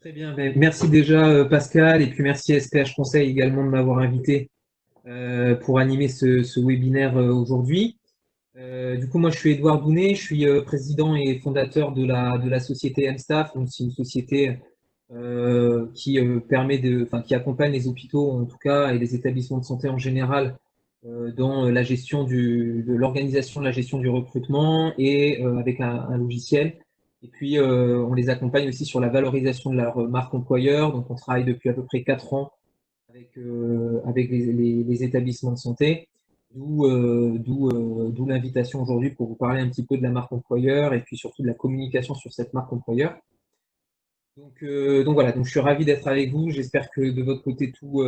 Très bien. Ben, merci déjà Pascal et puis merci SPH Conseil également de m'avoir invité pour animer ce webinaire aujourd'hui. Du coup, moi je suis Édouard Dounet, je suis président et fondateur de la société MStaff. Donc c'est une société qui permet enfin, qui accompagne les hôpitaux en tout cas et les établissements de santé en général dans la gestion de l'organisation de la gestion du recrutement et avec un logiciel. Et puis, on les accompagne aussi sur la valorisation de leur marque employeur. Donc, on travaille depuis à peu près 4 ans avec les établissements de santé, d'où l'invitation aujourd'hui pour vous parler un petit peu de la marque employeur et puis surtout de la communication sur cette marque employeur. Donc voilà, donc je suis ravi d'être avec vous. J'espère que de votre côté, tout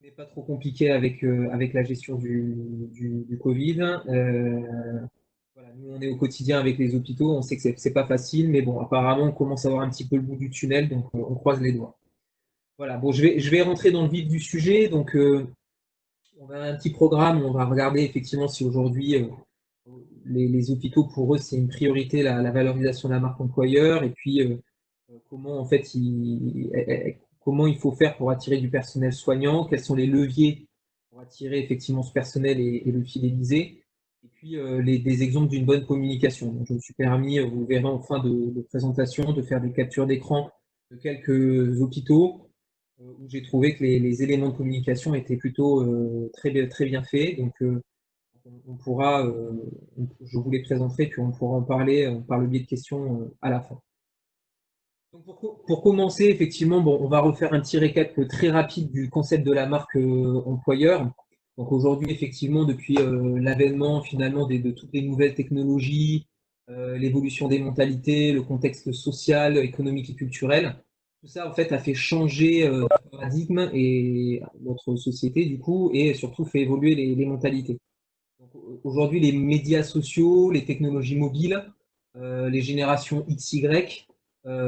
n'est pas trop compliqué avec la gestion du Covid. Voilà, nous, on est au quotidien avec les hôpitaux. On sait que c'est pas facile, mais bon, apparemment, on commence à voir un petit peu le bout du tunnel, donc on croise les doigts. Voilà, bon, je vais rentrer dans le vif du sujet. Donc, on a un petit programme. On va regarder effectivement si aujourd'hui, les hôpitaux, pour eux, c'est une priorité, la valorisation de la marque employeur, et puis comment, en fait, comment il faut faire pour attirer du personnel soignant, quels sont les leviers pour attirer effectivement ce personnel et le fidéliser. Et puis, des exemples d'une bonne communication. Donc, je me suis permis, vous verrez en fin de présentation, de faire des captures d'écran de quelques hôpitaux où j'ai trouvé que les éléments de communication étaient plutôt très bien faits. Donc, on pourra, je vous les présenterai, puis on pourra en parler par le biais de questions à la fin. Donc pour commencer, effectivement, bon, on va refaire un petit récap très rapide du concept de la marque employeur. Donc aujourd'hui, effectivement, depuis l'avènement finalement de toutes les nouvelles technologies, l'évolution des mentalités, le contexte social, économique et culturel, tout ça en fait a fait changer le paradigme et notre société du coup, et surtout fait évoluer les mentalités. Donc, aujourd'hui, les médias sociaux, les technologies mobiles, les générations XY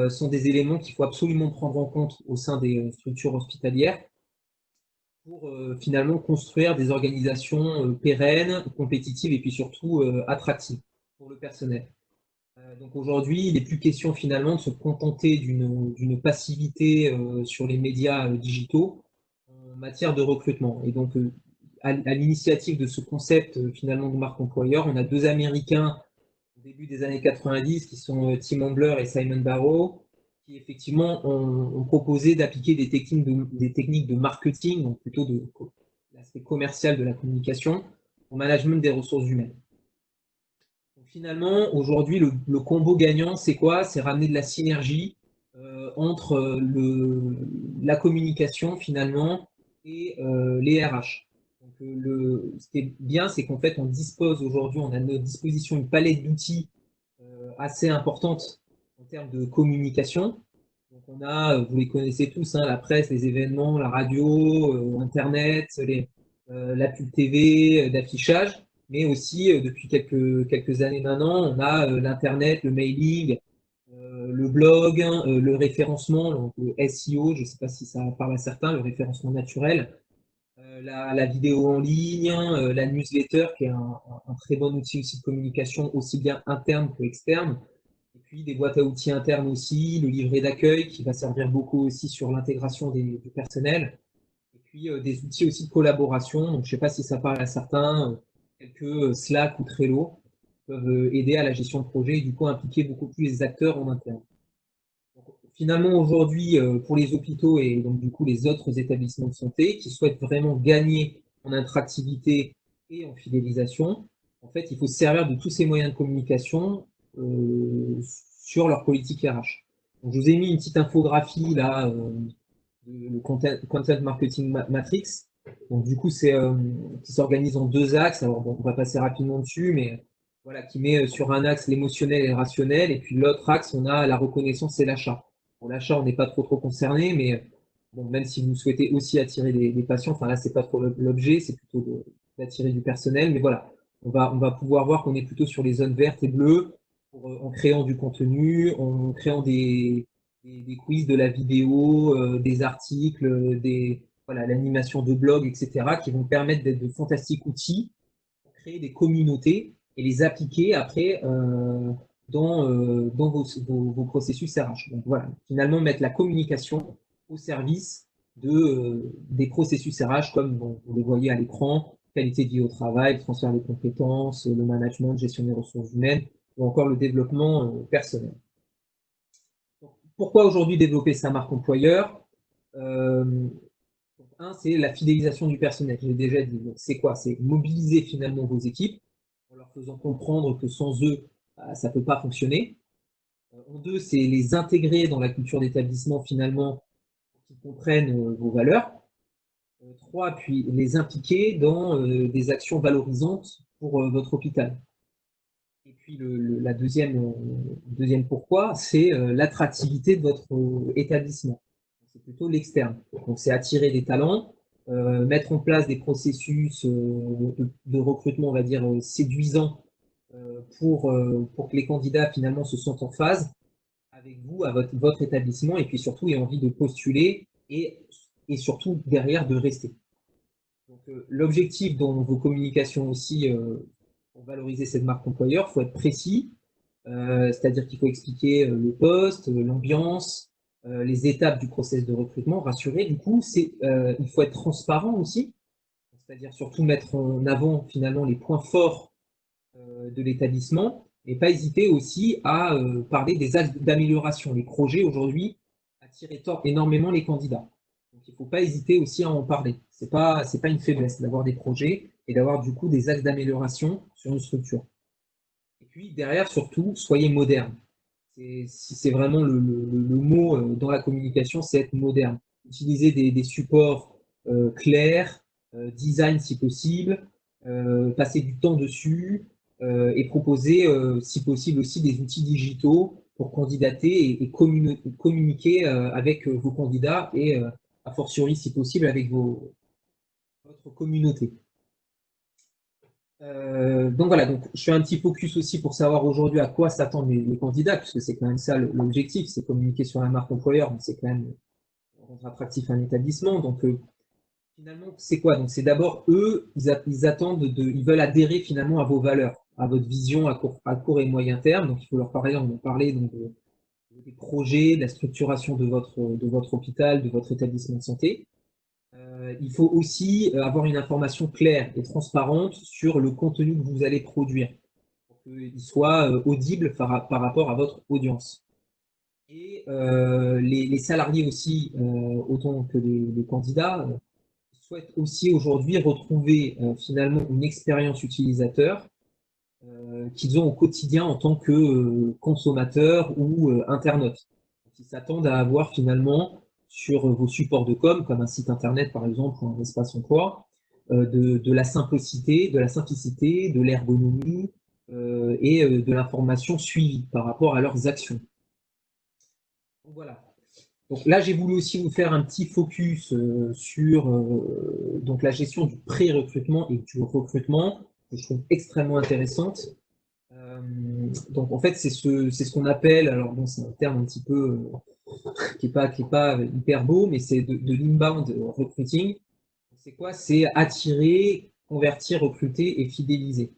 sont des éléments qu'il faut absolument prendre en compte au sein des structures hospitalières pour finalement construire des organisations pérennes, compétitives et puis surtout attractives pour le personnel. Donc aujourd'hui, il n'est plus question finalement de se contenter d'une passivité sur les médias digitaux en matière de recrutement. Et donc, à l'initiative de ce concept finalement de marque employeur, on a deux Américains au début des années 90 qui sont Tim Ambler et Simon Barrow, qui effectivement ont proposé d'appliquer des techniques de marketing, donc plutôt de l'aspect commercial de la communication, au management des ressources humaines. Donc, finalement, aujourd'hui, le combo gagnant, c'est quoi? C'est ramener de la synergie entre la communication finalement et les RH. Donc, ce qui est bien, c'est qu'en fait, on dispose aujourd'hui, on a à notre disposition une palette d'outils assez importante en termes de communication. Donc, on a, vous les connaissez tous, hein, la presse, les événements, la radio, Internet, la pub TV, d'affichage, mais aussi depuis quelques années maintenant, on a l'Internet, le mailing, le blog, le référencement, donc le SEO, je ne sais pas si ça parle à certains, le référencement naturel, la vidéo en ligne, la newsletter, qui est un très bon outil aussi de communication, aussi bien interne que externe. Et puis des boîtes à outils internes aussi, le livret d'accueil qui va servir beaucoup aussi sur l'intégration du personnel. Et puis des outils aussi de collaboration. Donc je ne sais pas si ça parle à certains, tels que Slack ou Trello, peuvent aider à la gestion de projet et du coup impliquer beaucoup plus les acteurs en interne. Donc, finalement, aujourd'hui, pour les hôpitaux et donc du coup les autres établissements de santé qui souhaitent vraiment gagner en attractivité et en fidélisation, en fait, il faut se servir de tous ces moyens de communication sur leur politique RH. Donc, je vous ai mis une petite infographie là, le Content Marketing Matrix. Donc, du coup, c'est qui s'organise en deux axes. Alors, bon, on va passer rapidement dessus, mais voilà, qui met sur un axe l'émotionnel et le rationnel, et puis l'autre axe, on a la reconnaissance et l'achat. Pour l'achat, on n'est pas trop concerné, mais bon, même si vous souhaitez aussi attirer des patients, enfin là, c'est pas trop l'objet, c'est plutôt d'attirer du personnel, mais voilà, on va pouvoir voir qu'on est plutôt sur les zones vertes et bleues en créant du contenu, en créant des quiz, de la vidéo, des articles, voilà, l'animation de blogs, etc., qui vont permettre d'être de fantastiques outils pour créer des communautés et les appliquer après dans vos processus RH. Donc voilà, finalement, mettre la communication au service des processus RH, comme vous les voyez à l'écran, qualité de vie au travail, le transfert des compétences, le management, gestion des ressources humaines, ou encore le développement personnel. Donc, pourquoi aujourd'hui développer sa marque employeur? Un, c'est la fidélisation du personnel, j'ai déjà dit. C'est quoi? C'est mobiliser finalement vos équipes en leur faisant comprendre que sans eux, ça ne peut pas fonctionner. En deux, c'est les intégrer dans la culture d'établissement finalement pour qu'ils comprennent vos valeurs. Trois, puis les impliquer dans des actions valorisantes pour votre hôpital. Et puis la deuxième pourquoi, c'est l'attractivité de votre établissement. C'est plutôt l'externe. Donc c'est attirer des talents, mettre en place des processus de recrutement, on va dire, séduisants pour que les candidats finalement se sentent en phase avec vous, à votre établissement, et puis surtout aient envie de postuler et surtout derrière de rester. Donc l'objectif dans vos communications aussi, pour valoriser cette marque employeur, il faut être précis, c'est-à-dire qu'il faut expliquer le poste, l'ambiance, les étapes du process de recrutement, rassurer. Du coup, il faut être transparent aussi, c'est-à-dire surtout mettre en avant finalement les points forts de l'établissement et pas hésiter aussi à parler des axes d'amélioration. Les projets aujourd'hui attirent énormément les candidats. Donc il ne faut pas hésiter aussi à en parler. C'est pas une faiblesse d'avoir des projets et d'avoir du coup des axes d'amélioration sur une structure. Et puis derrière, surtout, soyez moderne. Si c'est vraiment le mot dans la communication, c'est être moderne. Utilisez des supports clairs, design si possible, passer du temps dessus et proposer si possible aussi des outils digitaux pour candidater et communiquer avec vos candidats et a fortiori si possible avec votre communauté. Donc voilà, donc je fais un petit focus aussi pour savoir aujourd'hui à quoi s'attendent les candidats, puisque c'est quand même ça l'objectif, c'est communiquer sur la marque employeur, mais c'est quand même rendre attractif un établissement. Donc finalement, c'est quoi? Donc c'est d'abord eux, ils attendent ils veulent adhérer finalement à vos valeurs, à votre vision à court et moyen terme. Donc il faut leur parler, on en parlait donc des projets, de la structuration de votre hôpital, de votre établissement de santé. Il faut aussi avoir une information claire et transparente sur le contenu que vous allez produire, pour qu'il soit audible par rapport à votre audience. Et les salariés aussi, autant que les candidats, souhaitent aussi aujourd'hui retrouver finalement une expérience utilisateur qu'ils ont au quotidien en tant que consommateurs ou internautes. Ils s'attendent à avoir finalement sur vos supports de com, comme un site internet par exemple ou un espace emploi, de la simplicité, de l'ergonomie et de l'information suivie par rapport à leurs actions. Donc voilà. Donc là, j'ai voulu aussi vous faire un petit focus sur donc la gestion du pré-recrutement et du recrutement, que je trouve extrêmement intéressante. Donc en fait, c'est ce qu'on appelle, alors bon, c'est un terme un petit peu qui est pas hyper beau, mais c'est de l'inbound recruiting. C'est quoi? C'est attirer, convertir, recruter et fidéliser.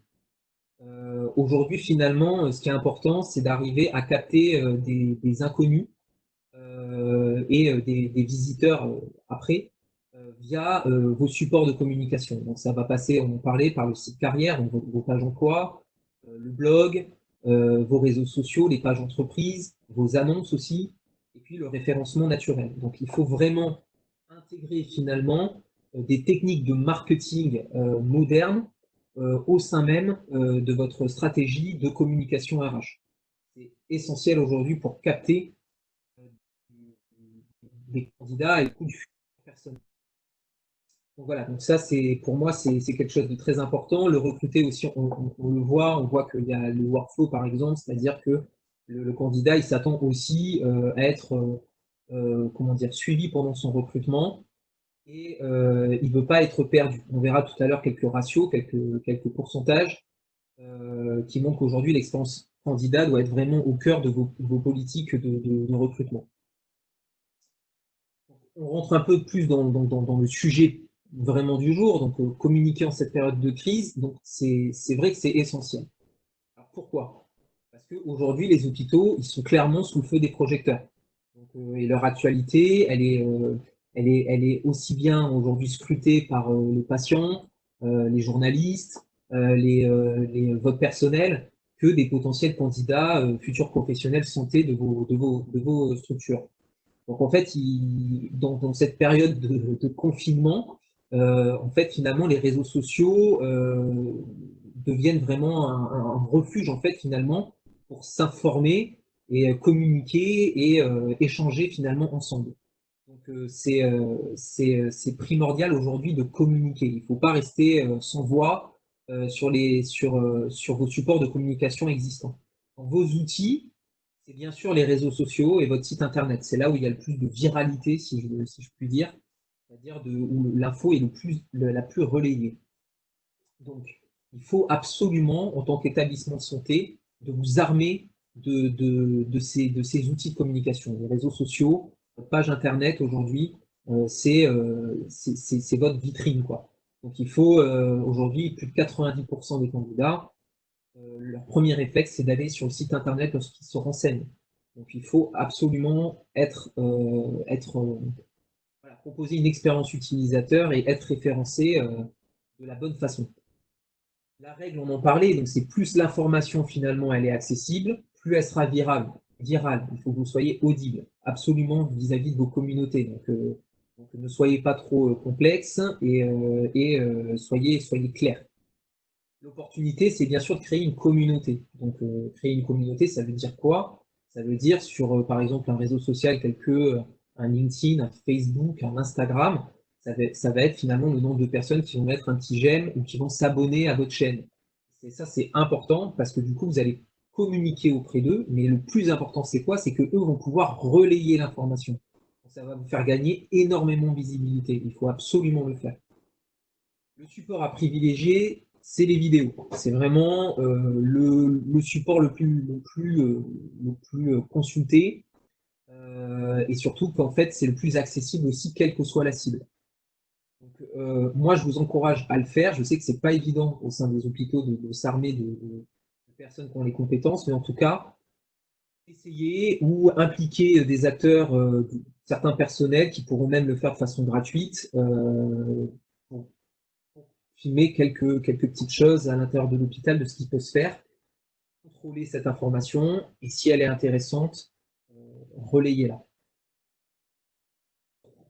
Aujourd'hui, finalement, ce qui est important, c'est d'arriver à capter des inconnus et des visiteurs après via vos supports de communication. Donc ça va passer, on en parlait, par le site carrière, donc vos pages emploi, le blog, vos réseaux sociaux, les pages entreprises, vos annonces aussi, et puis le référencement naturel. Donc il faut vraiment intégrer finalement des techniques de marketing modernes au sein même de votre stratégie de communication RH. C'est essentiel aujourd'hui pour capter des candidats et du coup du personnel. Donc voilà, donc ça c'est pour moi c'est quelque chose de très important. Le recruter aussi, on le voit, on voit qu'il y a le workflow par exemple, c'est-à-dire que le candidat il s'attend aussi à être comment dire suivi pendant son recrutement et il ne veut pas être perdu. On verra tout à l'heure quelques ratios, quelques pourcentages qui montrent qu'aujourd'hui l'expérience candidat doit être vraiment au cœur de vos politiques de recrutement. On rentre un peu plus dans le sujet vraiment du jour, donc communiquer en cette période de crise, donc c'est vrai que c'est essentiel. Alors pourquoi? Parce qu'aujourd'hui, les hôpitaux, ils sont clairement sous le feu des projecteurs. Donc, et leur actualité, elle est aussi bien aujourd'hui scrutée par les patients, les journalistes, votre personnel, que des potentiels candidats, futurs professionnels santé de vos structures. Donc en fait, dans cette période de confinement, en fait, finalement, les réseaux sociaux deviennent vraiment un refuge, en fait, finalement, pour s'informer et communiquer et échanger finalement ensemble. Donc c'est primordial aujourd'hui de communiquer. Il ne faut pas rester sans voix sur vos supports de communication existants. Dans vos outils, c'est bien sûr les réseaux sociaux et votre site internet. C'est là où il y a le plus de viralité, si je puis dire, c'est-à-dire où l'info est la plus relayée. Donc, il faut absolument, en tant qu'établissement de santé, de vous armer de ces outils de communication. Les réseaux sociaux, votre page internet aujourd'hui, c'est votre vitrine, quoi. Donc, il faut aujourd'hui, plus de 90% des candidats, leur premier réflexe, c'est d'aller sur le site internet lorsqu'ils se renseignent. Donc, il faut absolument voilà, proposer une expérience utilisateur et être référencé de la bonne façon. La règle, on en parlait, donc c'est plus l'information finalement elle est accessible, plus elle sera virale. Virale, il faut que vous soyez audible, absolument vis-à-vis de vos communautés. Donc ne soyez pas trop complexe et soyez clair. L'opportunité, c'est bien sûr de créer une communauté. Donc créer une communauté, ça veut dire quoi? Ça veut dire sur par exemple un réseau social tel que un LinkedIn, un Facebook, un Instagram, ça va être finalement le nombre de personnes qui vont mettre un petit j'aime ou qui vont s'abonner à votre chaîne. Et ça, c'est important parce que du coup, vous allez communiquer auprès d'eux, mais le plus important, c'est quoi? C'est que eux vont pouvoir relayer l'information. Ça va vous faire gagner énormément de visibilité. Il faut absolument le faire. Le support à privilégier, c'est les vidéos. C'est vraiment le support le plus consulté et surtout qu'en fait, c'est le plus accessible aussi, quelle que soit la cible. Donc, moi, je vous encourage à le faire. Je sais que c'est pas évident au sein des hôpitaux de s'armer de personnes qui ont les compétences, mais en tout cas, essayez ou impliquer des acteurs, certains personnels qui pourront même le faire de façon gratuite pour filmer quelques petites choses à l'intérieur de l'hôpital de ce qui peut se faire, contrôler cette information et si elle est intéressante, relayez-la.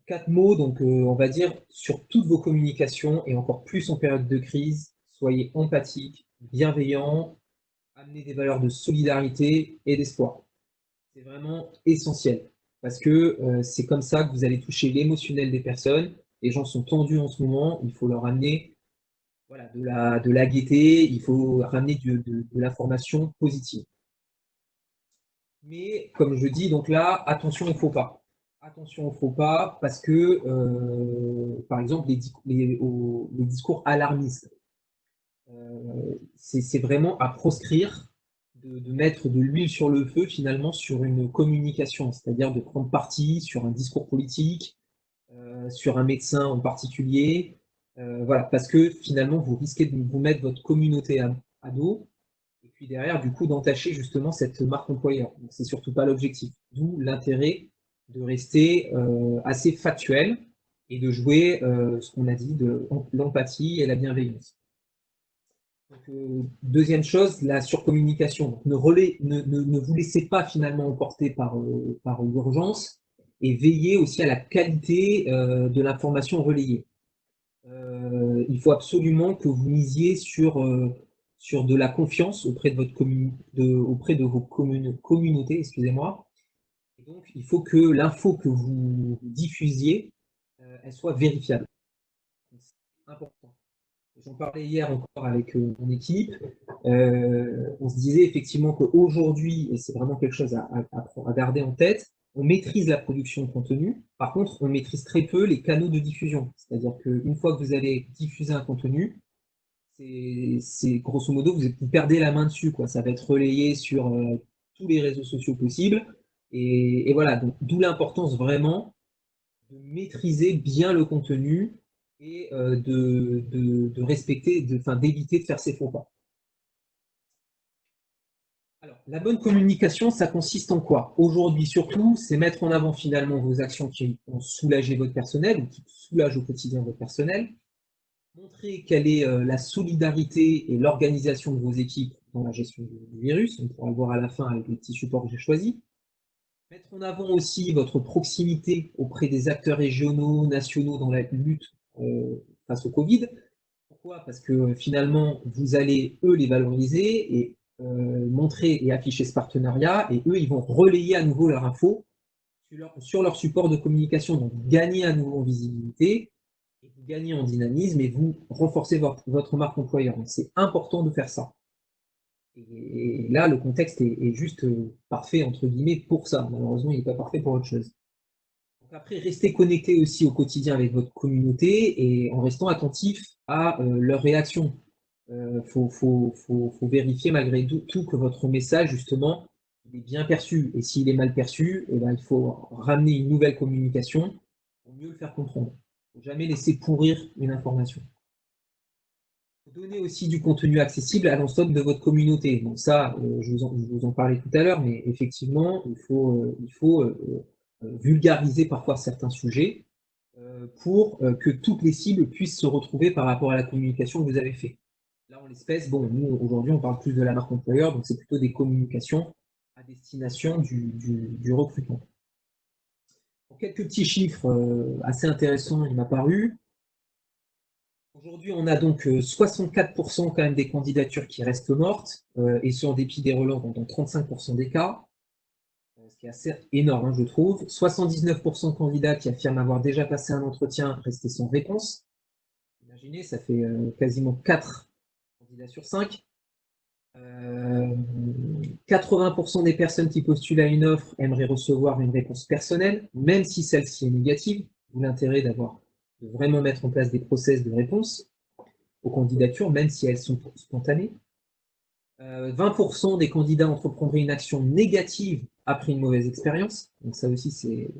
4 mots, donc on va dire sur toutes vos communications et encore plus en période de crise, soyez empathique, bienveillant, amenez des valeurs de solidarité et d'espoir. C'est vraiment essentiel parce que c'est comme ça que vous allez toucher l'émotionnel des personnes. Les gens sont tendus en ce moment, il faut leur amener voilà, de la gaieté, il faut ramener de l'information positive. Mais comme je dis, donc là, attention au faux pas. Attention au faux pas parce que, par exemple, les discours alarmistes, c'est vraiment à proscrire de mettre de l'huile sur le feu finalement sur une communication, c'est-à-dire de prendre parti sur un discours politique, sur un médecin en particulier, voilà, parce que finalement vous risquez de vous mettre votre communauté à dos et puis derrière du coup d'entacher justement cette marque employeur. Donc c'est surtout pas l'objectif. D'où l'intérêt de rester assez factuel et de jouer ce qu'on a dit de l'empathie et la bienveillance. Donc, deuxième chose, la surcommunication. Donc, ne vous laissez pas finalement emporter par l'urgence et veillez aussi à la qualité de l'information relayée. Il faut absolument que vous misiez sur de la confiance auprès auprès de vos communautés, excusez-moi. Et donc, il faut que l'info que vous diffusiez, elle soit vérifiable. C'est important. J'en parlais hier encore avec mon équipe. On se disait effectivement qu'aujourd'hui, et c'est vraiment quelque chose à garder en tête, on maîtrise la production de contenu. Par contre, on maîtrise très peu les canaux de diffusion. C'est-à-dire qu'une fois que vous allez diffuser un contenu, c'est grosso modo, vous perdez la main dessus, quoi. Ça va être relayé sur tous les réseaux sociaux possibles. Et voilà, donc d'où l'importance vraiment de maîtriser bien le contenu et de respecter, enfin, d'éviter de faire ses faux pas. Alors, la bonne communication, ça consiste en quoi? Aujourd'hui, surtout, c'est mettre en avant finalement vos actions qui ont soulagé votre personnel ou qui soulagent au quotidien votre personnel. Montrer quelle est la solidarité et l'organisation de vos équipes dans la gestion du virus. On pourra le voir à la fin avec les petits supports que j'ai choisis. Mettre en avant aussi votre proximité auprès des acteurs régionaux, nationaux dans la lutte face au Covid. Pourquoi? Parce que finalement, vous allez, eux, les valoriser et montrer et afficher ce partenariat, et eux, ils vont relayer à nouveau leur info sur leur support de communication, donc gagner à nouveau en visibilité, et vous gagnez en dynamisme, et vous renforcez votre marque employeur. Donc c'est important de faire ça. Et là, le contexte est juste parfait, entre guillemets, pour ça. Malheureusement, il n'est pas parfait pour autre chose. Donc après, restez connecté aussi au quotidien avec votre communauté et en restant attentif à leurs réactions. Faut vérifier malgré tout que votre message, justement, est bien perçu. Et s'il est mal perçu, eh ben, il faut ramener une nouvelle communication pour mieux le faire comprendre. Il ne faut jamais laisser pourrir une information. Donner aussi du contenu accessible à l'ensemble de votre communauté. Donc ça, je vous en parlais tout à l'heure, mais effectivement, il faut vulgariser parfois certains sujets pour que toutes les cibles puissent se retrouver par rapport à la communication que vous avez fait. Là, en l'espèce, bon, nous, aujourd'hui, on parle plus de la marque employeur, donc c'est plutôt des communications à destination du recrutement. Pour quelques petits chiffres assez intéressants, il m'a paru. Aujourd'hui, on a donc 64% quand même des candidatures qui restent mortes, et ce en dépit des relents dans 35% des cas, ce qui est assez énorme, hein, je trouve. 79% de candidats qui affirment avoir déjà passé un entretien restés sans réponse. Imaginez, ça fait quasiment 4 candidats sur 5. 80% des personnes qui postulent à une offre aimeraient recevoir une réponse personnelle, même si celle-ci est négative. D'où l'intérêt de vraiment mettre en place des process de réponse aux candidatures, même si elles sont spontanées. 20% des candidats entreprendraient une action négative après une mauvaise expérience. Donc ça aussi, c'est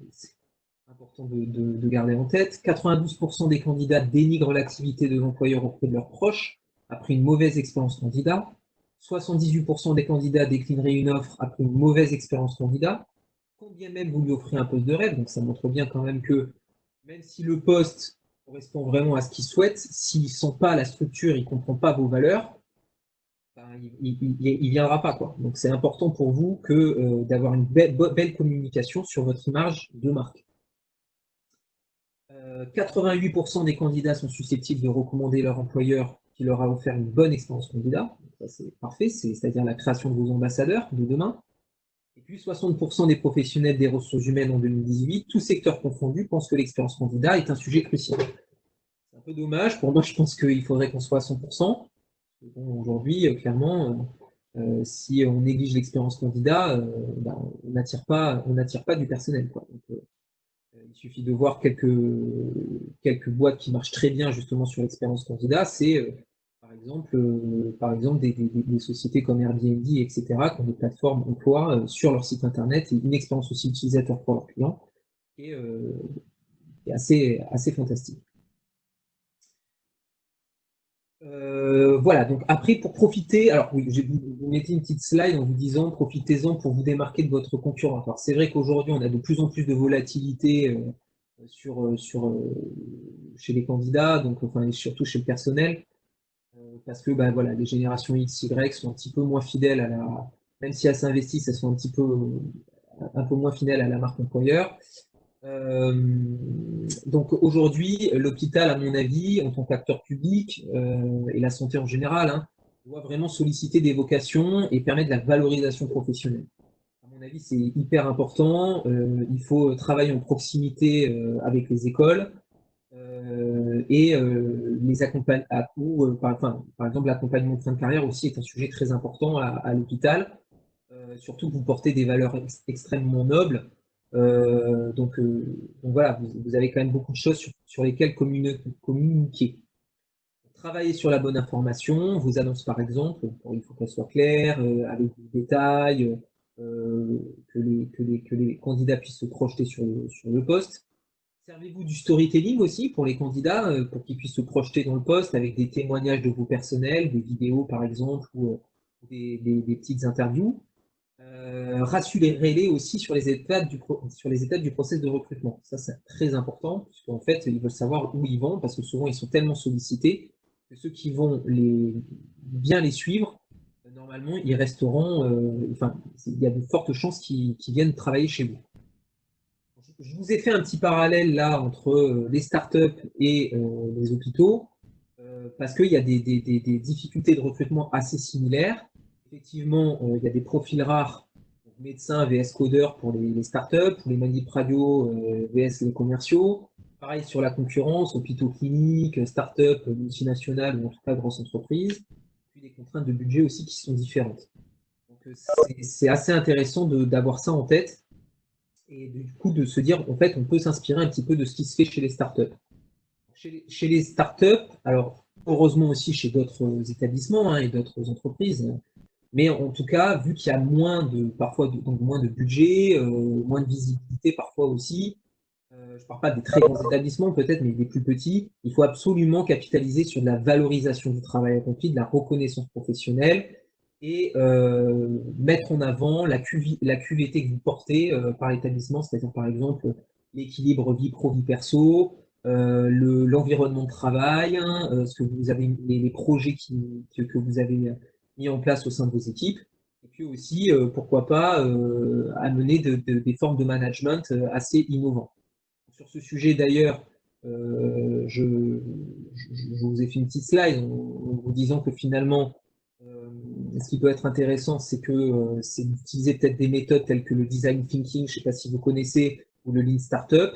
important de garder en tête. 92% des candidats dénigrent l'activité de l'employeur auprès de leurs proches après une mauvaise expérience candidat. 78% des candidats déclineraient une offre après une mauvaise expérience candidat. Combien même vous lui offrez un poste de rêve, donc ça montre bien quand même que même si le poste correspond vraiment à ce qu'il souhaite, s'il ne sent pas la structure, il ne comprend pas vos valeurs, ben, il ne viendra pas, quoi. Donc c'est important pour vous que d'avoir une belle communication sur votre image de marque. 88% des candidats sont susceptibles de recommander leur employeur qui leur a offert une bonne expérience candidat. Ça, c'est parfait, c'est-à-dire la création de vos ambassadeurs de demain. Et puis 60% des professionnels des ressources humaines en 2018, tous secteurs confondus, pensent que l'expérience candidat est un sujet crucial. C'est un peu dommage. Pour moi, je pense qu'il faudrait qu'on soit à 100%. Bon, aujourd'hui, clairement, si on néglige l'expérience candidat, ben, on n'attire pas du personnel, quoi. Donc, il suffit de voir quelques boîtes qui marchent très bien justement sur l'expérience candidat. C'est par exemple des sociétés comme Airbnb, etc., qui ont des plateformes emploi sur leur site internet et une expérience aussi utilisateur pour leurs clients qui est assez fantastique. Voilà, donc après, pour profiter, alors oui, vous mettez une petite slide en vous disant profitez-en pour vous démarquer de votre concurrent. Alors c'est vrai qu'aujourd'hui, on a de plus en plus de volatilité chez les candidats, donc enfin, et surtout chez le personnel, parce que bah, voilà, les générations X, Y sont un petit peu moins fidèles à la. Même si elles s'investissent, elles sont un peu moins fidèles à la marque employeur. Euh, donc aujourd'hui, l'hôpital, à mon avis, en tant qu'acteur public, et la santé en général, hein, doit vraiment solliciter des vocations et permettre de la valorisation professionnelle. À mon avis, c'est hyper important. Il faut travailler en proximité avec les écoles et les accompagner. Par exemple, l'accompagnement de fin de carrière aussi est un sujet très important à l'hôpital. Surtout que vous portez des valeurs extrêmement nobles. Donc voilà, vous avez quand même beaucoup de choses sur lesquelles communiquer. Travailler sur la bonne information, vos annonces par exemple, il faut qu'elles soient claires, avec des détails, que les candidats puissent se projeter sur le poste. Servez-vous du storytelling aussi pour les candidats, pour qu'ils puissent se projeter dans le poste avec des témoignages de vos personnels, des vidéos par exemple, ou des petites interviews. rassurez-les aussi sur les étapes du process de recrutement. Ça, c'est très important, puisqu'en fait, ils veulent savoir où ils vont, parce que souvent, ils sont tellement sollicités que ceux qui vont bien les suivre, normalement, ils resteront, enfin, il y a de fortes chances qu'ils viennent travailler chez vous. Je vous ai fait un petit parallèle là entre les startups et les hôpitaux, parce qu'il y a des difficultés de recrutement assez similaires. Effectivement, il y a des profils rares, donc médecins vs codeurs pour les startups, pour les manip radio vs les commerciaux. Pareil sur la concurrence, hôpitaux cliniques, startups, multinationales ou en tout cas grosses entreprises. Puis des contraintes de budget aussi qui sont différentes. Donc c'est assez intéressant d'avoir ça en tête et du coup de se dire en fait on peut s'inspirer un petit peu de ce qui se fait chez les startups. Chez les startups, alors heureusement aussi chez d'autres établissements et d'autres entreprises, mais en tout cas, vu qu'il y a donc moins de budget, moins de visibilité parfois aussi, je ne parle pas des très grands établissements peut-être, mais des plus petits, il faut absolument capitaliser sur de la valorisation du travail accompli, de la reconnaissance professionnelle et mettre en avant la QVT que vous portez par l'établissement, c'est-à-dire par exemple l'équilibre vie pro-vie perso, l'environnement de travail, ce que vous avez, les projets que vous avez mis en place au sein de vos équipes, et puis aussi, pourquoi pas, amener des formes de management assez innovantes. Sur ce sujet d'ailleurs, je vous ai fait une petite slide en vous disant que finalement, ce qui peut être intéressant, c'est d'utiliser peut-être des méthodes telles que le design thinking, je ne sais pas si vous connaissez, ou le lean startup.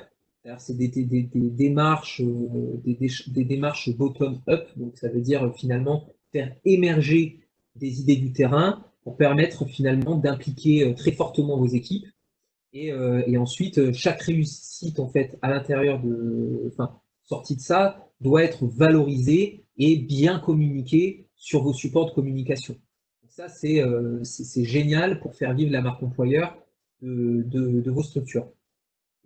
C'est des démarches, des démarches bottom-up, donc ça veut dire finalement faire émerger des idées du terrain pour permettre finalement d'impliquer très fortement vos équipes et ensuite, chaque réussite en fait à l'intérieur sortie de ça, doit être valorisée et bien communiquée sur vos supports de communication. Donc ça, c'est génial pour faire vivre la marque employeur de vos structures.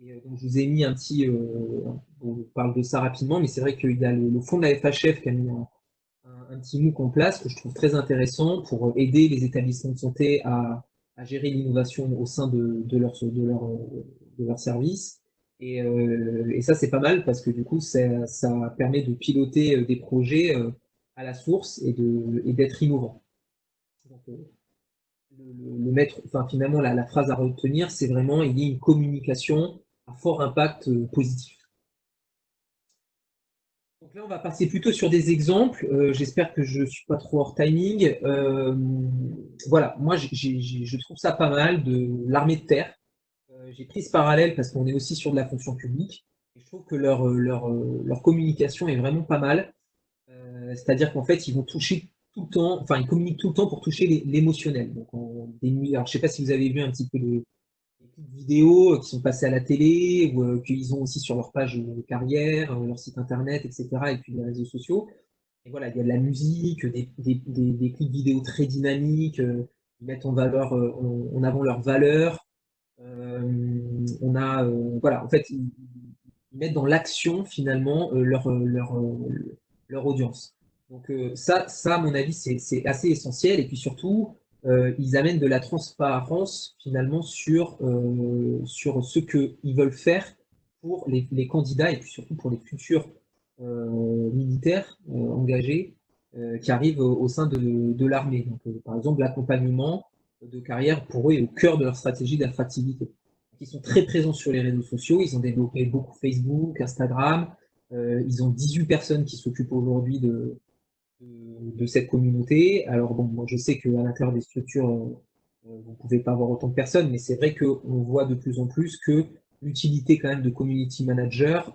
Et donc, je vous ai mis on parle de ça rapidement, mais c'est vrai qu'il y a le fonds de la FHF qui a mis un petit MOOC en place que je trouve très intéressant pour aider les établissements de santé à gérer l'innovation au sein de leur service. Et ça, c'est pas mal parce que du coup, ça permet de piloter des projets à la source et d'être innovant. Donc, enfin, finalement, la phrase à retenir, c'est vraiment il y a une communication à fort impact positif. Donc là, on va passer plutôt sur des exemples. J'espère que je ne suis pas trop hors timing. Voilà, moi, je trouve ça pas mal de l'armée de terre. J'ai pris ce parallèle parce qu'on est aussi sur de la fonction publique. Et je trouve que leur communication est vraiment pas mal. C'est-à-dire qu'en fait, ils vont toucher tout le temps, enfin, ils communiquent tout le temps pour toucher l'émotionnel. Donc, alors, je ne sais pas si vous avez vu un petit peu des petites vidéos qui sont passées à la télé ou qu'ils ont aussi sur leur page de carrière, leur site internet, etc. et puis les réseaux sociaux. Et voilà, il y a de la musique, des clips vidéo très dynamiques, ils mettent en avant leurs valeurs. Voilà, en fait, ils mettent dans l'action finalement leur audience. Donc ça, à mon avis, c'est assez essentiel. Et puis surtout, ils amènent de la transparence finalement sur ce qu'ils veulent faire pour les candidats et puis surtout pour les futurs militaires engagés qui arrivent au sein de l'armée. Donc, par exemple, l'accompagnement de carrière pour eux est au cœur de leur stratégie d'attractivité. Ils sont très présents sur les réseaux sociaux, ils ont développé beaucoup Facebook, Instagram, ils ont 18 personnes qui s'occupent aujourd'hui de cette communauté. Alors bon, moi je sais qu'à l'intérieur des structures, vous ne pouvez pas avoir autant de personnes, mais c'est vrai qu'on voit de plus en plus que l'utilité quand même de community manager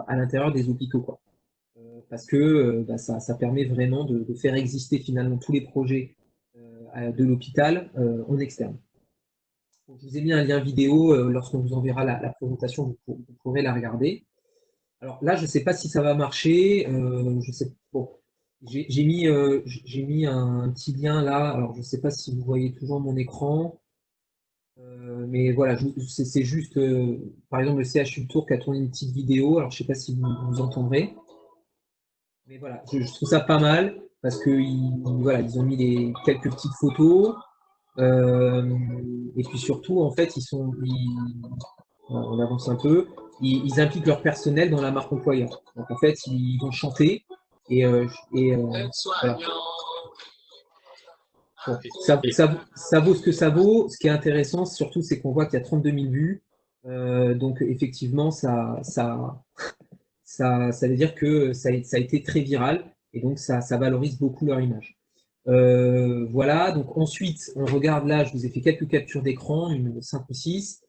à l'intérieur des hôpitaux, quoi. Parce que ça permet vraiment de faire exister finalement tous les projets de l'hôpital en externe. Donc, je vous ai mis un lien vidéo lorsqu'on vous enverra la présentation, vous pourrez la regarder. Alors là, je ne sais pas si ça va marcher. Je sais, bon, j'ai mis un petit lien là. Alors, je ne sais pas si vous voyez toujours mon écran. Mais voilà, c'est juste, par exemple, le CHU Tour qui a tourné une petite vidéo. Alors, je ne sais pas si vous entendrez. Mais voilà, je trouve ça pas mal parce que voilà, ils ont mis quelques petites photos. Et puis surtout, en fait, on avance un peu, ils impliquent leur personnel dans la marque employeur. Donc en fait, ils vont chanter et voilà. Bon, Et ça vaut ce que ça vaut. Ce qui est intéressant, surtout, c'est qu'on voit qu'il y a 32 000 vues. Donc effectivement, ça veut dire que ça a été très viral et donc ça valorise beaucoup leur image. Voilà, donc ensuite, on regarde là, je vous ai fait quelques captures d'écran, une 5 ou 6.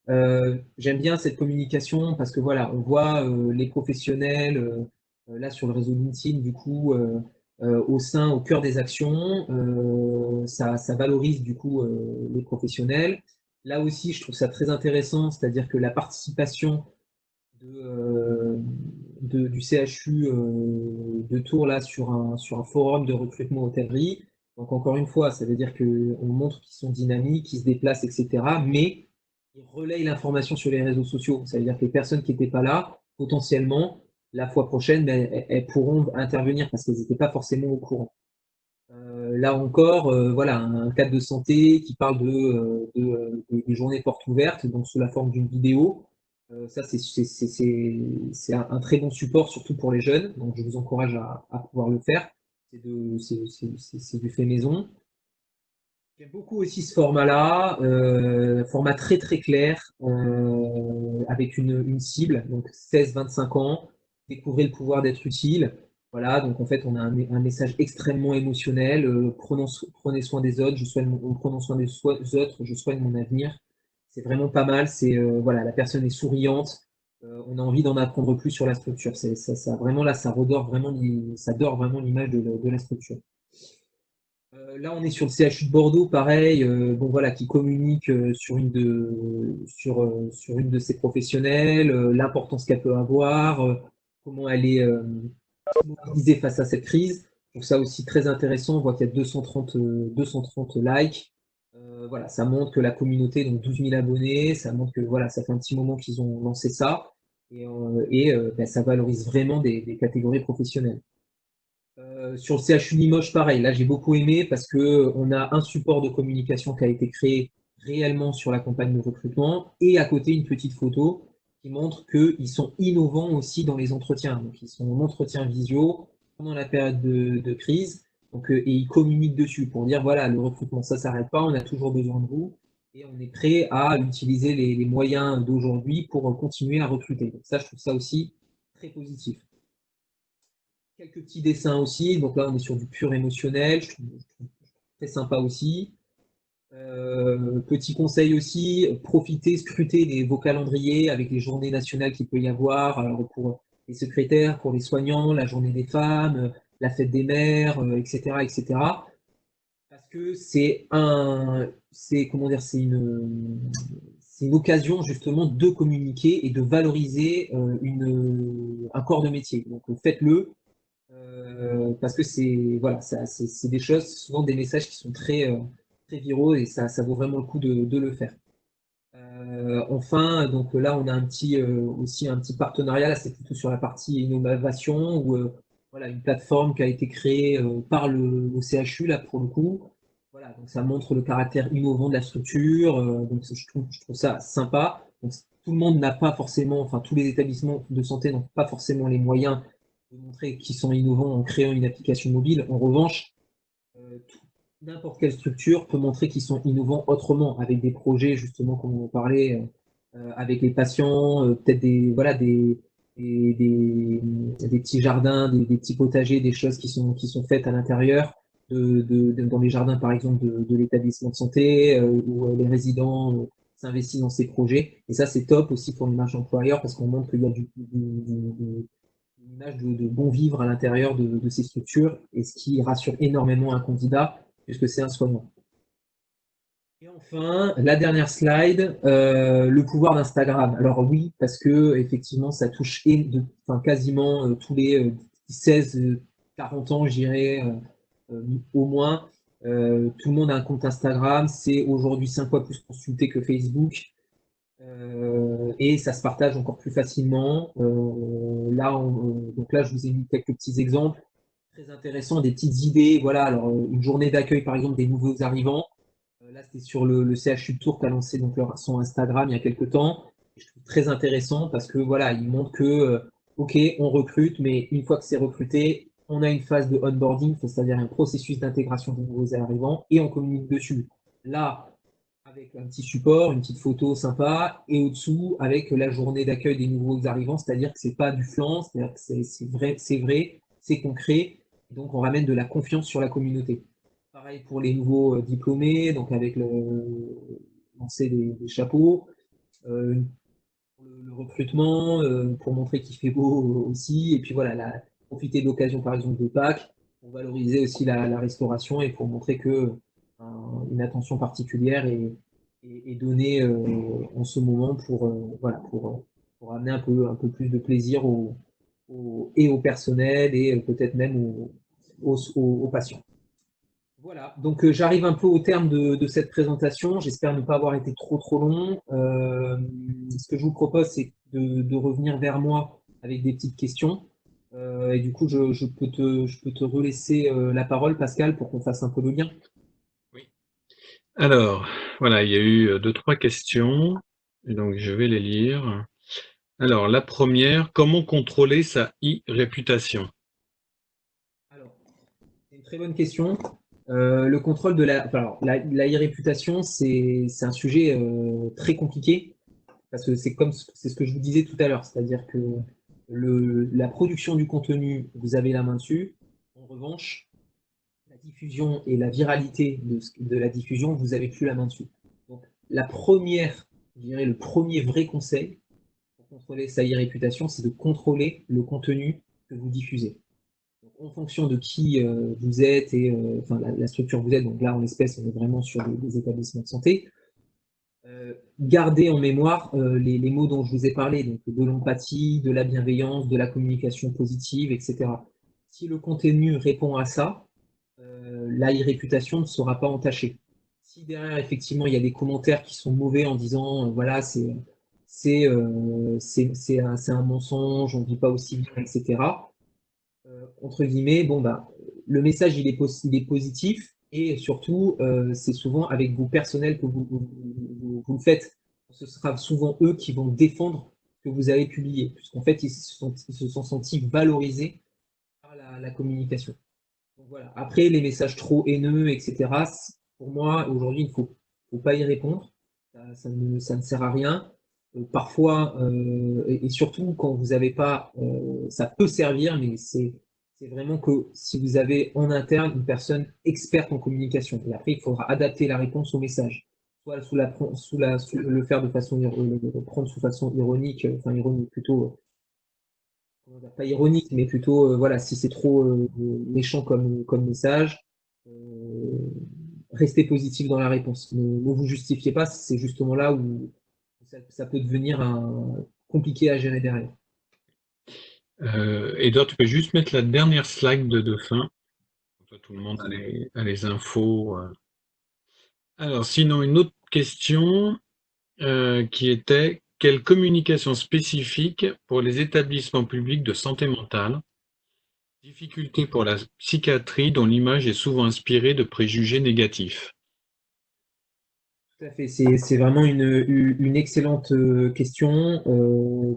J'aime bien cette communication parce que voilà, on voit les professionnels là sur le réseau LinkedIn, du coup, au cœur des actions. Ça valorise du coup les professionnels. Là aussi, je trouve ça très intéressant, c'est-à-dire que la participation de, du CHU de Tours là sur un forum de recrutement hôtellerie. Donc encore une fois, ça veut dire qu'on montre qu'ils sont dynamiques, qu'ils se déplacent, etc. Mais ils relayent l'information sur les réseaux sociaux. Ça veut dire que les personnes qui n'étaient pas là, potentiellement, la fois prochaine, ben, elles pourront intervenir parce qu'elles n'étaient pas forcément au courant. Là encore, voilà, un cadre de santé qui parle des journées portes ouvertes, donc sous la forme d'une vidéo. Ça, c'est un très bon support, surtout pour les jeunes. Donc, je vous encourage à pouvoir le faire. C'est du fait maison. J'aime beaucoup aussi ce format-là, format très très clair, avec une cible, donc 16-25 ans, découvrez le pouvoir d'être utile. Voilà, donc en fait, on a un message extrêmement émotionnel, prenez soin des autres, prenons soin des autres, je soigne mon avenir. C'est vraiment pas mal, voilà, la personne est souriante, on a envie d'en apprendre plus sur la structure. Vraiment là, ça dore vraiment l'image de la structure. Là, on est sur le CHU de Bordeaux, pareil, bon voilà, qui communique sur une de ses professionnelles, l'importance qu'elle peut avoir, comment elle est mobilisée face à cette crise. Je trouve ça aussi très intéressant. On voit qu'il y a 230 likes. Voilà, ça montre que la communauté, donc 12 000 abonnés, ça montre que voilà, ça fait un petit moment qu'ils ont lancé ça ben, ça valorise vraiment des catégories professionnelles. Sur le CHU Limoges, pareil. Là, j'ai beaucoup aimé parce que on a un support de communication qui a été créé réellement sur la campagne de recrutement et à côté une petite photo qui montre qu'ils sont innovants aussi dans les entretiens. Donc, ils sont en entretien visio pendant la période de crise. Donc, et ils communiquent dessus pour dire voilà, le recrutement, ça s'arrête pas, on a toujours besoin de vous et on est prêt à utiliser les moyens d'aujourd'hui pour continuer à recruter. Donc, ça, je trouve ça aussi très positif. Quelques petits dessins aussi. Donc là, on est sur du pur émotionnel. Je trouve très sympa aussi. Petit conseil aussi, profitez, scrutez vos calendriers avec les journées nationales qu'il peut y avoir. Alors pour les secrétaires, pour les soignants, la journée des femmes, la fête des mères, etc., etc. Parce que comment dire, c'est une occasion justement de communiquer et de valoriser un corps de métier. Donc faites-le. Parce que c'est voilà, c'est des choses, souvent des messages qui sont très viraux et ça vaut vraiment le coup de le faire. Enfin, donc là, on a aussi un petit partenariat. Là, c'est plutôt sur la partie innovation où voilà, une plateforme qui a été créée par le CHU là pour le coup. Voilà, donc ça montre le caractère innovant de la structure. Donc je trouve ça sympa. Donc, tout le monde n'a pas forcément, enfin tous les établissements de santé n'ont pas forcément les moyens de montrer qu'ils sont innovants en créant une application mobile. En revanche, n'importe quelle structure peut montrer qu'ils sont innovants autrement, avec des projets, justement, comme on en parlait, avec les patients, peut-être voilà, des petits jardins, des petits potagers, des choses qui sont faites à l'intérieur, dans les jardins, par exemple, de l'établissement de santé, où les résidents s'investissent dans ces projets. Et ça, c'est top aussi pour l'image employeur, parce qu'on montre qu'il y a une image de bon vivre à l'intérieur de ces structures, et ce qui rassure énormément un candidat, puisque c'est un soignant. Et enfin, la dernière slide, le pouvoir d'Instagram. Alors oui, parce que effectivement, ça touche enfin, quasiment tous les 16, 40 ans, je dirais, au moins. Tout le monde a un compte Instagram. C'est aujourd'hui 5 fois plus consulté que Facebook. Et ça se partage encore plus facilement. Donc là, je vous ai mis quelques petits exemples très intéressants, des petites idées. Voilà, alors une journée d'accueil, par exemple, des nouveaux arrivants. Là, c'était sur le CHU de Tours qui a lancé donc son Instagram il y a quelques temps. Je trouve très intéressant parce que voilà, il montre que ok, on recrute, mais une fois que c'est recruté, on a une phase de onboarding, c'est-à-dire un processus d'intégration des nouveaux arrivants, et on communique dessus. Là, avec un petit support, une petite photo sympa, et au-dessous avec la journée d'accueil des nouveaux arrivants, c'est-à-dire que c'est pas du flan, c'est-à-dire que c'est vrai, c'est concret, donc on ramène de la confiance sur la communauté. Pareil pour les nouveaux diplômés, donc avec le lancer des chapeaux, pour le recrutement, pour montrer qu'il fait beau aussi, et puis voilà, profiter de l'occasion par exemple de Pâques, pour valoriser aussi la restauration et pour montrer que une attention particulière est donnée en ce moment pour, voilà, pour amener un peu plus de plaisir et au personnel et peut-être même aux patients. Voilà, donc j'arrive un peu au terme de cette présentation. J'espère ne pas avoir été trop long. Ce que je vous propose, c'est de revenir vers moi avec des petites questions. Et du coup, je peux te relaisser la parole, Pascal, pour qu'on fasse un peu le lien. Oui. Alors, voilà, il y a eu deux, trois questions, et donc je vais les lire. Alors, la première, comment contrôler sa e-réputation? Alors, c'est une très bonne question. Le contrôle de la, enfin, alors, la e-réputation, c'est un sujet très compliqué parce que c'est ce que je vous disais tout à l'heure, c'est-à-dire que la production du contenu, vous avez la main dessus. En revanche, la diffusion et la viralité de la diffusion, vous n'avez plus la main dessus. Donc, je dirais le premier vrai conseil pour contrôler sa e-réputation, c'est de contrôler le contenu que vous diffusez. Donc, en fonction de qui vous êtes et enfin, la structure que vous êtes, donc là en l'espèce, on est vraiment sur des établissements de santé, gardez en mémoire les mots dont je vous ai parlé, donc de l'empathie, de la bienveillance, de la communication positive, etc. Si le contenu répond à ça, la e-réputation ne sera pas entachée. Si derrière, effectivement, il y a des commentaires qui sont mauvais en disant, voilà, c'est un mensonge, on ne vit pas aussi bien, etc., entre guillemets, bon, bah, le message, il est positif et surtout, c'est souvent avec vous personnel que vous le faites. Ce sera souvent eux qui vont défendre ce que vous avez publié, puisqu'en fait, ils se sont sentis valorisés par la communication. Donc voilà. Après, les messages trop haineux, etc., pour moi, aujourd'hui, il ne faut pas y répondre. Ça ne sert à rien. Parfois, et surtout quand vous n'avez pas, ça peut servir, mais c'est vraiment que si vous avez en interne une personne experte en communication. Et après, il faudra adapter la réponse au message. Soit le faire de façon, le prendre sous façon ironique, enfin ironique plutôt, pas ironique, mais plutôt, voilà, si c'est trop méchant comme message, euh, restez positif dans la réponse. Ne vous justifiez pas, c'est justement là où ça peut devenir compliqué à gérer derrière. Edouard, tu peux juste mettre la dernière slide de fin. Comme ça, tout le monde a les infos. Alors, sinon, une autre question qui était, quelle communication spécifique pour les établissements publics de santé mentale? Difficulté pour la psychiatrie dont l'image est souvent inspirée de préjugés négatifs. Tout à fait, c'est vraiment une excellente question.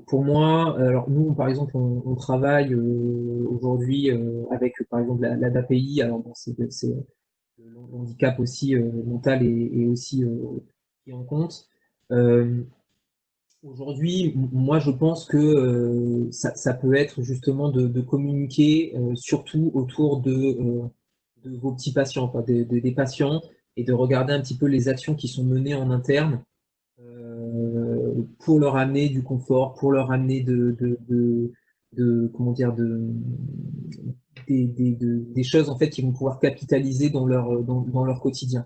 Pour moi, alors nous, par exemple, on travaille aujourd'hui avec, par exemple, l'ADAPI. Alors, bon, c'est le handicap aussi mental et aussi pris en compte. Euh, Aujourd'hui, moi, je pense que ça peut être justement de communiquer surtout autour de vos petits patients, quoi, des patients, et de regarder un petit peu les actions qui sont menées en interne pour leur amener du confort, pour leur amener comment dire, des choses en fait qui vont pouvoir capitaliser dans leur quotidien.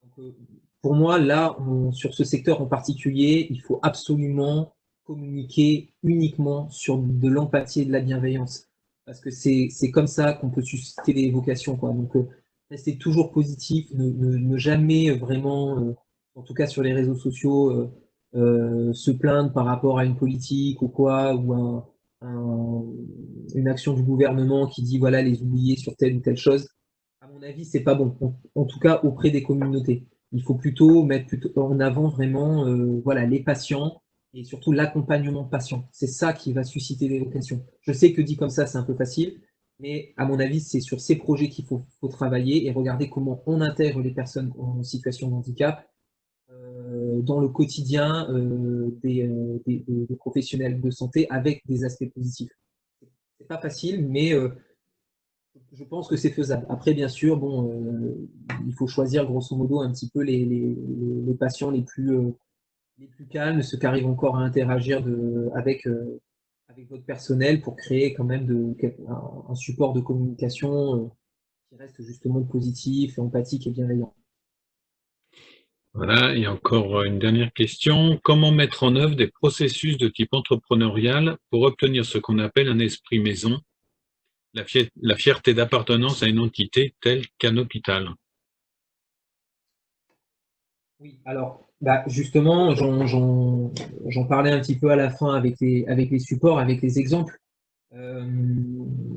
Donc, pour moi, là, sur ce secteur en particulier, il faut absolument communiquer uniquement sur de l'empathie et de la bienveillance. Parce que c'est comme ça qu'on peut susciter les vocations, quoi. Donc, rester toujours positif, ne jamais vraiment, en tout cas sur les réseaux sociaux, se plaindre par rapport à une politique ou quoi, ou une action du gouvernement qui dit voilà les oublier sur telle ou telle chose. À mon avis, c'est pas bon. En tout cas, auprès des communautés. Il faut plutôt mettre en avant vraiment voilà, les patients et surtout l'accompagnement patient. C'est ça qui va susciter des vocations. Je sais que dit comme ça, c'est un peu facile, mais à mon avis, c'est sur ces projets qu'il faut travailler et regarder comment on intègre les personnes en situation de handicap dans le quotidien des professionnels de santé avec des aspects positifs. C'est pas facile, mais je pense que c'est faisable. Après, bien sûr, bon, il faut choisir grosso modo un petit peu les patients les plus calmes, ceux qui arrivent encore à interagir avec votre personnel pour créer quand même un support de communication qui reste justement positif, empathique et bienveillant. Voilà, et encore une dernière question. Comment mettre en œuvre des processus de type entrepreneurial pour obtenir ce qu'on appelle un esprit maison, la fierté d'appartenance à une entité telle qu'un hôpital? Oui, alors bah, justement, j'en parlais un petit peu à la fin avec les supports, avec les exemples. Euh,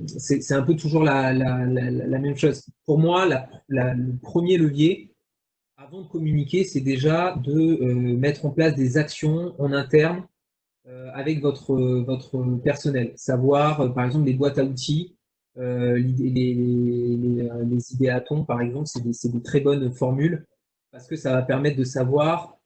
c'est un peu toujours la même chose. Pour moi, le premier levier, avant de communiquer, c'est déjà de mettre en place des actions en interne avec votre personnel. Savoir, par exemple, les boîtes à outils, les idéatons, par exemple, c'est des très bonnes formules parce que ça va permettre de savoir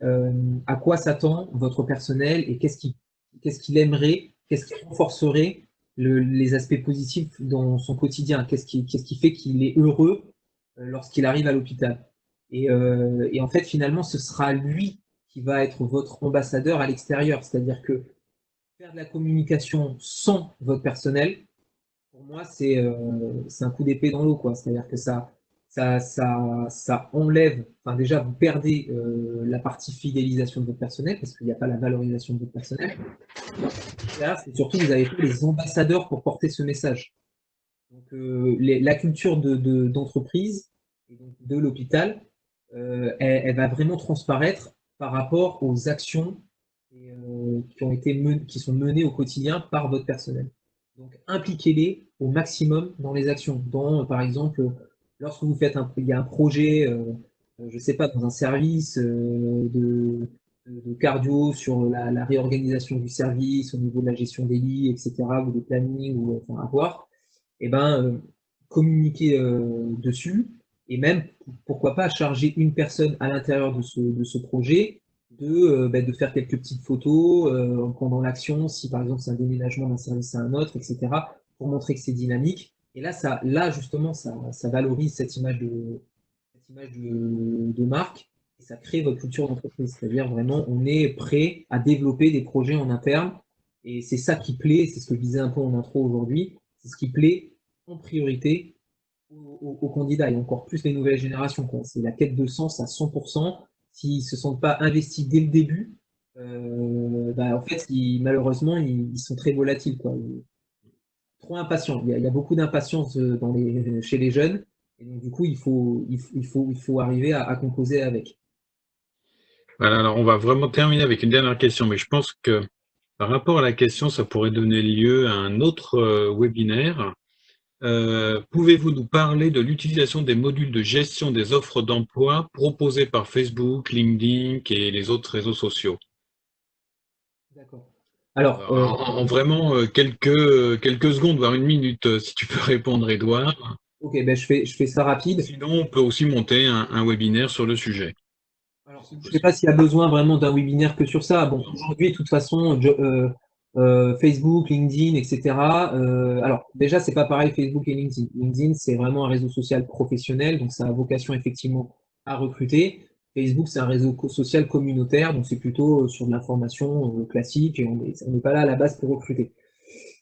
à quoi s'attend votre personnel et qu'est-ce qu'il aimerait, qu'est-ce qui renforcerait les aspects positifs dans son quotidien, qu'est-ce qui fait qu'il est heureux lorsqu'il arrive à l'hôpital. Et en fait, finalement, ce sera lui qui va être votre ambassadeur à l'extérieur. C'est-à-dire que faire de la communication sans votre personnel, pour moi, c'est un coup d'épée dans l'eau, quoi. C'est-à-dire que ça enlève, enfin déjà, vous perdez la partie fidélisation de votre personnel parce qu'il n'y a pas la valorisation de votre personnel. Là, c'est surtout, vous avez pas les ambassadeurs pour porter ce message. Donc, la culture d'entreprise et donc de l'hôpital, elle va vraiment transparaître par rapport aux actions qui sont menées au quotidien par votre personnel. Donc, impliquez-les au maximum dans les actions. Par exemple, lorsque il y a un projet, je ne sais pas, dans un service de cardio sur la réorganisation du service au niveau de la gestion des lits, etc., ou des plannings, ou enfin, à voir, et ben, communiquer dessus et même, pourquoi pas, charger une personne à l'intérieur de ce projet de faire quelques petites photos pendant l'action, si par exemple c'est un déménagement d'un service à un autre, etc., pour montrer que c'est dynamique. Et là justement, ça valorise cette image de marque et ça crée votre culture d'entreprise. C'est-à-dire vraiment, on est prêt à développer des projets en interne et c'est ça qui plaît, c'est ce que je disais un peu en intro aujourd'hui, c'est ce qui plaît en priorité aux candidats et encore plus les nouvelles générations, quoi. C'est la quête de sens à 100%. S'ils ne se sentent pas investis dès le début, bah, en fait, malheureusement, ils sont très volatiles, quoi. Trop impatients. Il y a beaucoup d'impatience chez les jeunes. Et donc, du coup, il faut arriver à composer avec. Voilà, alors on va vraiment terminer avec une dernière question, mais je pense que par rapport à la question, ça pourrait donner lieu à un autre webinaire. Pouvez-vous nous parler de l'utilisation des modules de gestion des offres d'emploi proposés par Facebook, LinkedIn et les autres réseaux sociaux? D'accord. Alors, En vraiment quelques secondes, voire une minute, si tu peux répondre, Edouard. ok, ben je fais ça rapide. Sinon, on peut aussi monter un webinaire sur le sujet. Alors, C'est je ne sais pas possible. s'il y a besoin vraiment d'un webinaire que sur ça. Bon, aujourd'hui, de toute façon, Facebook, LinkedIn, etc. Alors, déjà, c'est pas pareil Facebook et LinkedIn. LinkedIn, c'est vraiment un réseau social professionnel, donc ça a vocation effectivement à recruter. Facebook, c'est un réseau social communautaire, donc c'est plutôt sur de l'information classique et on n'est pas là à la base pour recruter.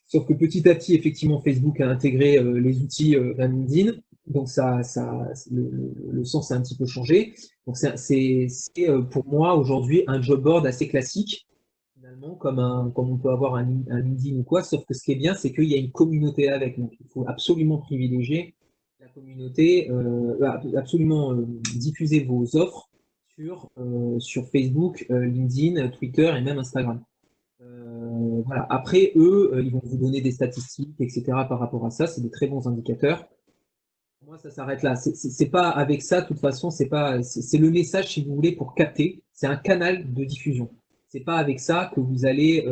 Sauf que petit à petit, effectivement, Facebook a intégré les outils d'un LinkedIn. Donc le sens a un petit peu changé. Donc pour moi aujourd'hui un job board assez classique, finalement, comme on peut avoir un LinkedIn ou quoi. Sauf que ce qui est bien, c'est qu'il y a une communauté avec. Donc il faut absolument privilégier la communauté, absolument diffuser vos offres sur Facebook, LinkedIn, Twitter et même Instagram. Voilà. Après, eux, ils vont vous donner des statistiques, etc. par rapport à ça. C'est des très bons indicateurs. Moi, ça s'arrête là. C'est pas avec ça, de toute façon, c'est le message, si vous voulez, pour capter. C'est un canal de diffusion. C'est pas avec ça que vous allez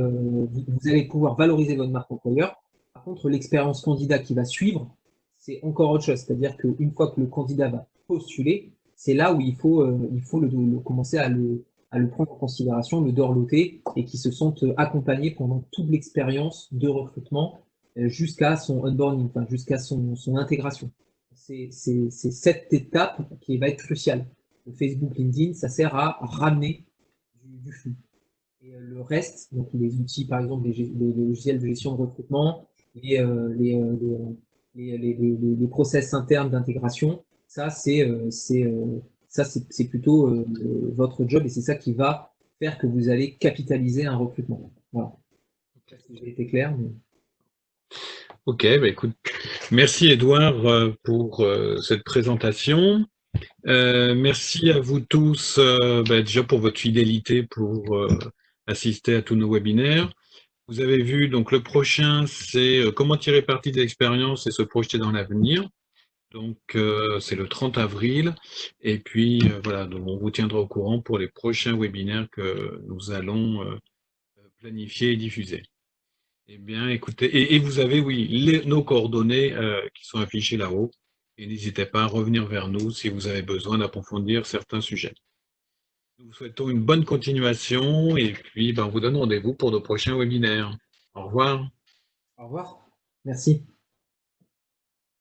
pouvoir valoriser votre marque employeur. Par contre, l'expérience candidat qui va suivre, c'est encore autre chose. C'est-à-dire qu'une fois que le candidat va postuler, c'est là où il faut commencer à le prendre en considération, le dorloter, et qui se sentent accompagnés pendant toute l'expérience de recrutement jusqu'à son onboarding, enfin, jusqu'à son intégration. C'est cette étape qui va être cruciale. Le Facebook, LinkedIn, ça sert à ramener du flux. Et le reste, donc les outils, par exemple, les logiciels de gestion de recrutement, les, euh, les, euh, les process internes d'intégration, ça, c'est plutôt votre job et c'est ça qui va faire que vous allez capitaliser un recrutement. Voilà. Je sais pas si j'ai été clair, mais... Ok, bah écoute, merci Edouard pour cette présentation. Merci à vous tous déjà pour votre fidélité pour assister à tous nos webinaires. Vous avez vu, donc le prochain, c'est comment tirer parti de l'expérience et se projeter dans l'avenir. Donc c'est le 30 avril. Et puis voilà, donc on vous tiendra au courant pour les prochains webinaires que nous allons planifier et diffuser. Eh bien, écoutez, et vous avez, oui, nos coordonnées qui sont affichées là-haut. Et n'hésitez pas à revenir vers nous si vous avez besoin d'approfondir certains sujets. Nous vous souhaitons une bonne continuation et puis ben, on vous donne rendez-vous pour de prochains webinaires. Au revoir. Au revoir. Merci.